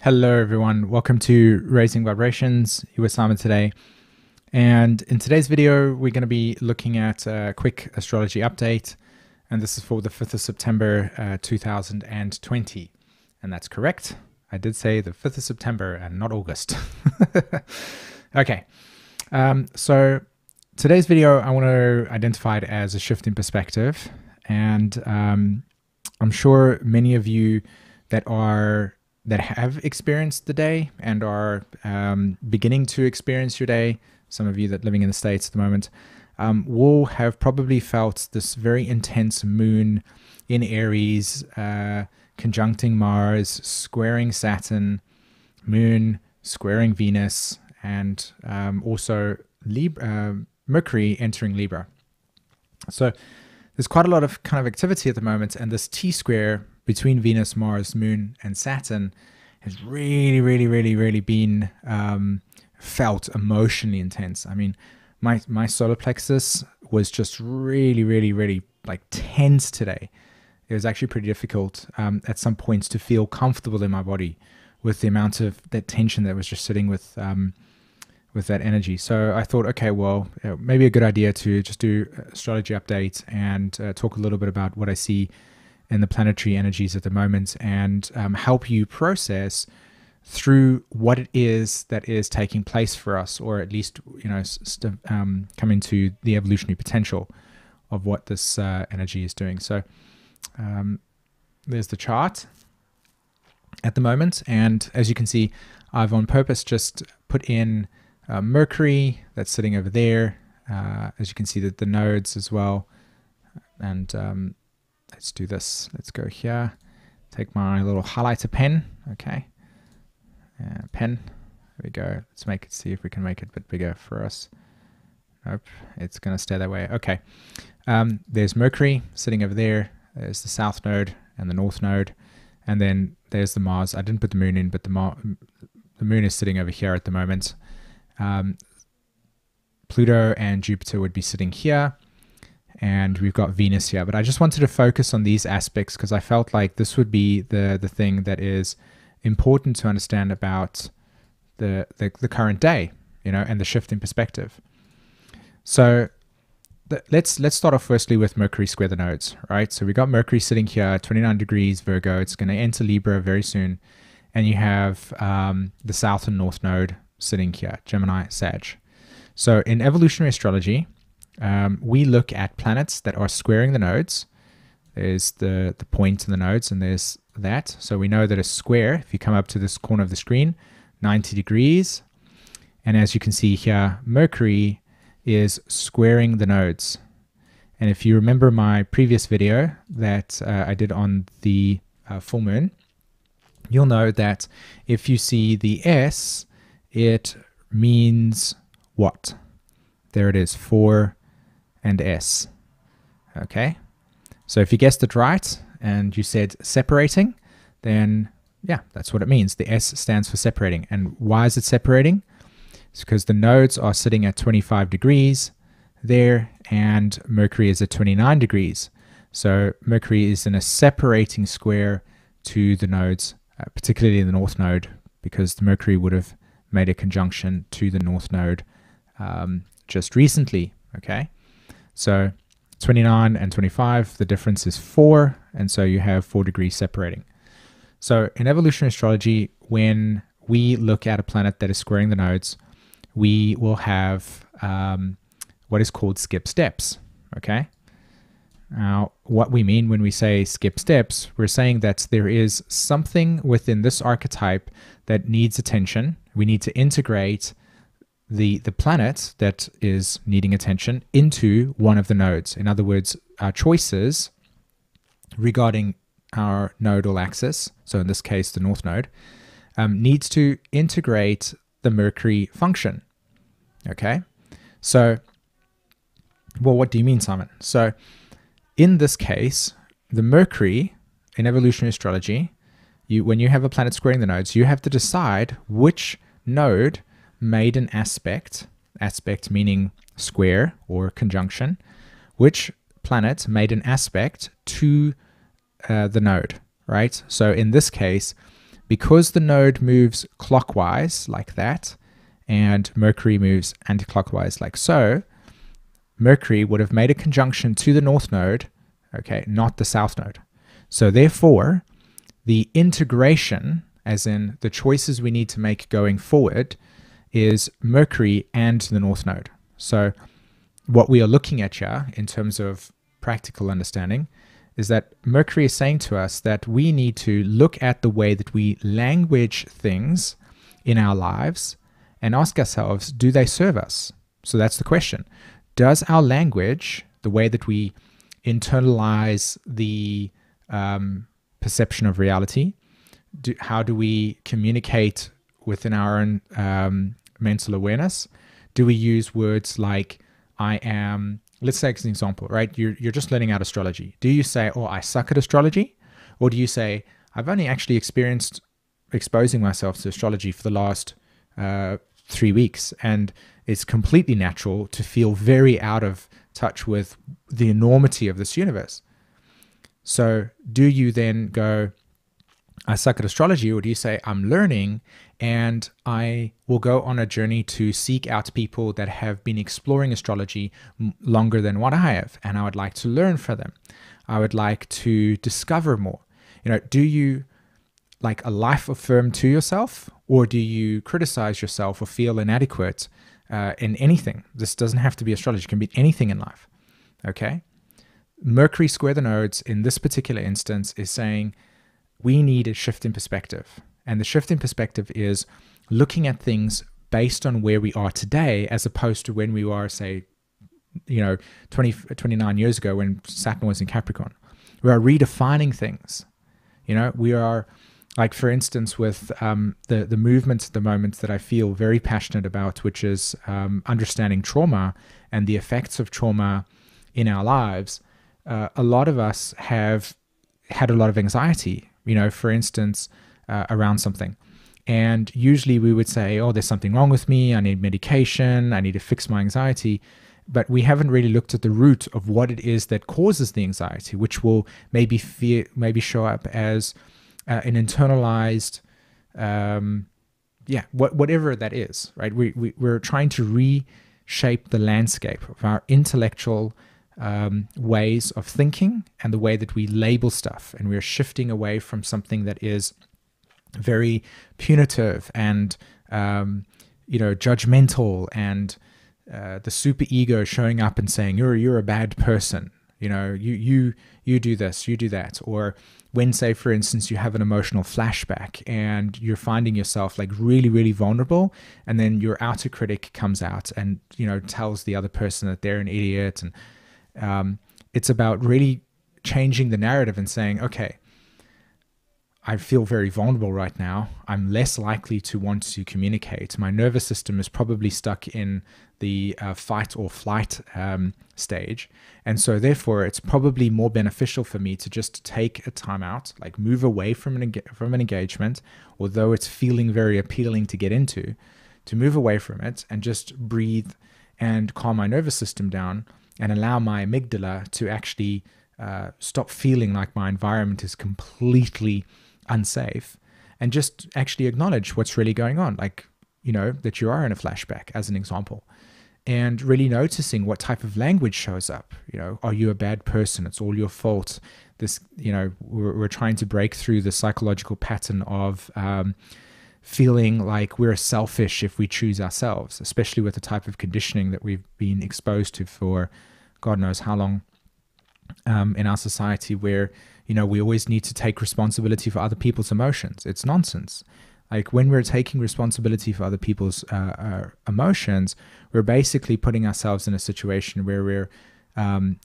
Hello everyone, welcome to Raising Vibrations. You with Simon today, and in today's video we're going to be looking at a quick astrology update, and this is for the 5th of September 2020, and that's correct. I did say the 5th of September and not August. Okay, so today's video I want to identify it as a shift in perspective, and I'm sure many of you that have experienced the day and are beginning to experience your day, some of you that are living in the States at the moment, will have probably felt this very intense moon in Aries, conjuncting Mars, squaring Saturn, moon squaring Venus, and also Mercury entering Libra. So there's quite a lot of kind of activity at the moment, and this T-square between Venus, Mars, Moon, and Saturn has really been felt emotionally intense. I mean, my solar plexus was just really like tense today. It was actually pretty difficult at some points to feel comfortable in my body with the amount of that tension that was just sitting with that energy. So I thought, okay, well, maybe a good idea to just do astrology update and talk a little bit about what I see in the planetary energies at the moment, and help you process through what it is that is taking place for us, or at least, you know, come into the evolutionary potential of what this energy is doing. So there's the chart at the moment, and as you can see, I've on purpose just put in Mercury that's sitting over there. As you can see, that the nodes as well, and let's do this. Let's go here. Take my little highlighter pen. Okay. Pen. There we go. Let's make it, see if we can make it a bit bigger for us. Nope. It's going to stay that way. Okay. There's Mercury sitting over there. There's the south node and the north node. And then there's the Mars. I didn't put the moon in, but the moon is sitting over here at the moment. Pluto and Jupiter would be sitting here. And we've got Venus here, but I just wanted to focus on these aspects because I felt like this would be the thing that is important to understand about the current day, you know, and the shift in perspective. So let's start off firstly with Mercury square the nodes, right? So we got Mercury sitting here, 29 degrees Virgo. It's going to enter Libra very soon, and you have the south and north node sitting here, Gemini, Sag. So in evolutionary astrology, we look at planets that are squaring the nodes. There's the point in the nodes, and there's that. So we know that a square, if you come up to this corner of the screen, 90 degrees. And as you can see here, Mercury is squaring the nodes. And if you remember my previous video that I did on the full moon, you'll know that if you see the S, it means what? There it is, 4 and S. Okay, so if you guessed it right and you said separating, then yeah, that's what it means. The S stands for separating. And why is it separating? It's because the nodes are sitting at 25 degrees there, and Mercury is at 29 degrees. So Mercury is in a separating square to the nodes, particularly the north node, because the Mercury would have made a conjunction to the north node just recently. Okay, so 29 and 25, the difference is 4, and so you have 4 degrees separating. So in evolutionary astrology, when we look at a planet that is squaring the nodes, we will have what is called skip steps. Okay, now what we mean when we say skip steps, we're saying that there is something within this archetype that needs attention. We need to integrate the planet that is needing attention into one of the nodes. In other words, our choices regarding our nodal axis, so in this case the north node, needs to integrate the Mercury function. Okay, so, well, what do you mean, Simon? So in this case, the Mercury in evolutionary astrology, when you have a planet squaring the nodes, you have to decide which node made an aspect aspect meaning square or conjunction, which planet made an aspect to the node, right? So in this case, because the node moves clockwise like that, and Mercury moves anticlockwise like so, Mercury would have made a conjunction to the north node, okay, not the south node. So therefore, the integration, as in the choices we need to make going forward, is Mercury and the north node. So what we are looking at here in terms of practical understanding is that Mercury is saying to us that we need to look at the way that we language things in our lives and ask ourselves, do they serve us? So that's the question. Does our language, the way that we internalize the perception of reality, how do we communicate within our own mental awareness? Do we use words like I am, let's take an example, right? You're just learning out astrology. Do you say, oh, I suck at astrology? Or do you say, I've only actually experienced exposing myself to astrology for the last 3 weeks, and it's completely natural to feel very out of touch with the enormity of this universe. So do you then go, I suck at astrology, or do you say, I'm learning and I will go on a journey to seek out people that have been exploring astrology longer than what I have, and I would like to learn from them. I would like to discover more. Do you like a life affirm to yourself, or do you criticize yourself or feel inadequate in anything? This doesn't have to be astrology. It can be anything in life, okay? Mercury square the nodes in this particular instance is saying we need a shift in perspective. And the shift in perspective is looking at things based on where we are today, as opposed to when we were, say, 29 years ago when Saturn was in Capricorn. We are redefining things. We are, like, for instance, with the movements at the moment that I feel very passionate about, which is understanding trauma and the effects of trauma in our lives. A lot of us have had a lot of anxiety, for instance, around something. And usually we would say, oh, there's something wrong with me. I need medication. I need to fix my anxiety. But we haven't really looked at the root of what it is that causes the anxiety, which will maybe show up as an internalized, whatever that is, right? We're trying to reshape the landscape of our intellectual ways of thinking and the way that we label stuff. And we're shifting away from something that is very punitive and, judgmental, and the super ego showing up and saying, you're a bad person. You do this, you do that. Or when, say, for instance, you have an emotional flashback and you're finding yourself like really, really vulnerable, and then your outer critic comes out and, tells the other person that they're an idiot. And it's about really changing the narrative and saying, okay, I feel very vulnerable right now. I'm less likely to want to communicate. My nervous system is probably stuck in the fight or flight stage. And so therefore, it's probably more beneficial for me to just take a time out, like move away from an engagement, although it's feeling very appealing to get into, to move away from it and just breathe and calm my nervous system down and allow my amygdala to actually stop feeling like my environment is completely unsafe, and just actually acknowledge what's really going on, like, that you are in a flashback, as an example, and really noticing what type of language shows up. Are you a bad person? It's all your fault. This, we're trying to break through the psychological pattern of feeling like we're selfish if we choose ourselves, especially with the type of conditioning that we've been exposed to for God knows how long in our society, where we always need to take responsibility for other people's emotions. It's nonsense. Like, when we're taking responsibility for other people's emotions, we're basically putting ourselves in a situation where we're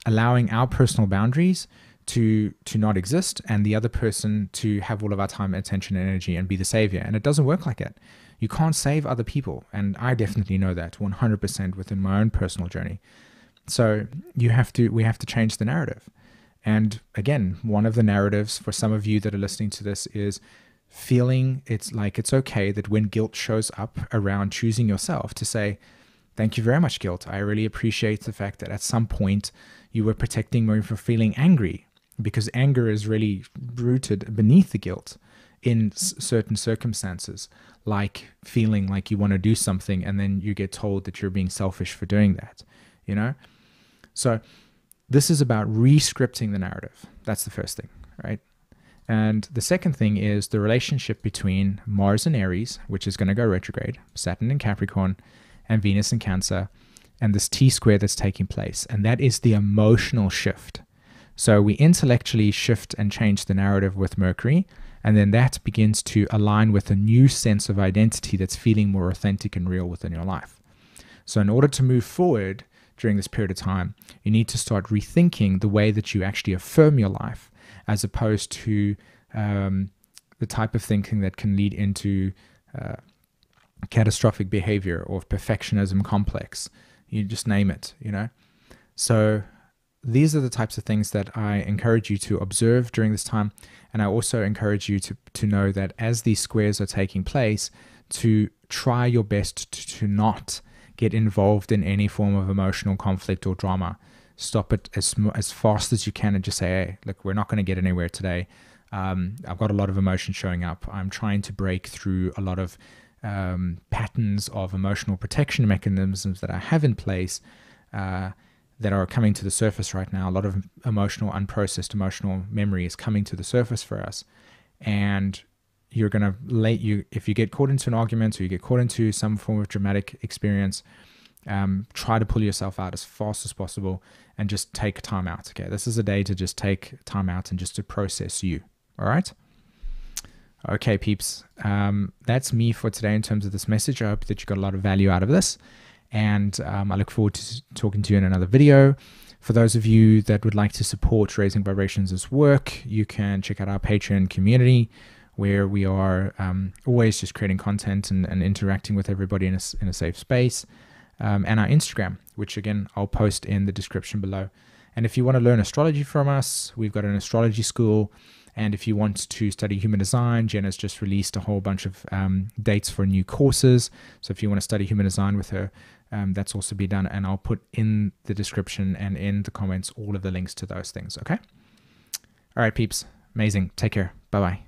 allowing our personal boundaries to not exist, and the other person to have all of our time, attention, and energy and be the savior. And it doesn't work like that. You can't save other people. And I definitely know that 100% within my own personal journey. So we have to change the narrative. And again, one of the narratives for some of you that are listening to this is feeling it's okay that when guilt shows up around choosing yourself, to say, Thank you very much, guilt. I really appreciate the fact that at some point you were protecting me from feeling angry, because anger is really rooted beneath the guilt in certain circumstances, like feeling like you want to do something and then you get told that you're being selfish for doing that, you know? So this is about re-scripting the narrative. That's the first thing, right? And the second thing is the relationship between Mars in Aries, which is going to go retrograde, Saturn in Capricorn, and Venus in Cancer, and this T-square that's taking place. And that is the emotional shift. So we intellectually shift and change the narrative with Mercury, and then that begins to align with a new sense of identity that's feeling more authentic and real within your life. So in order to move forward during this period of time, you need to start rethinking the way that you actually affirm your life, as opposed to the type of thinking that can lead into catastrophic behavior or perfectionism complex. You just name it, you know? So these are the types of things that I encourage you to observe during this time. And I also encourage you to know that as these squares are taking place, to try your best to not get involved in any form of emotional conflict or drama. Stop it as fast as you can and just say, hey, look, we're not going to get anywhere today. I've got a lot of emotion showing up. I'm trying to break through a lot of patterns of emotional protection mechanisms that I have in place that are coming to the surface right now. A lot of emotional, unprocessed emotional memory is coming to the surface for us. And you're going to if you get caught into an argument or you get caught into some form of dramatic experience, try to pull yourself out as fast as possible and just take time out. Okay, this is a day to just take time out and just to process you. All right. Okay, peeps. That's me for today in terms of this message. I hope that you got a lot of value out of this. And I look forward to talking to you in another video. For those of you that would like to support Raising Vibrations' work, you can check out our Patreon community, where we are always just creating content and interacting with everybody in a safe space. And our Instagram, which again, I'll post in the description below. And if you want to learn astrology from us, we've got an astrology school. And if you want to study human design, Jenna's just released a whole bunch of dates for new courses. So if you want to study human design with her, that's also be done. And I'll put in the description and in the comments all of the links to those things. Okay. All right, peeps. Amazing. Take care. Bye-bye.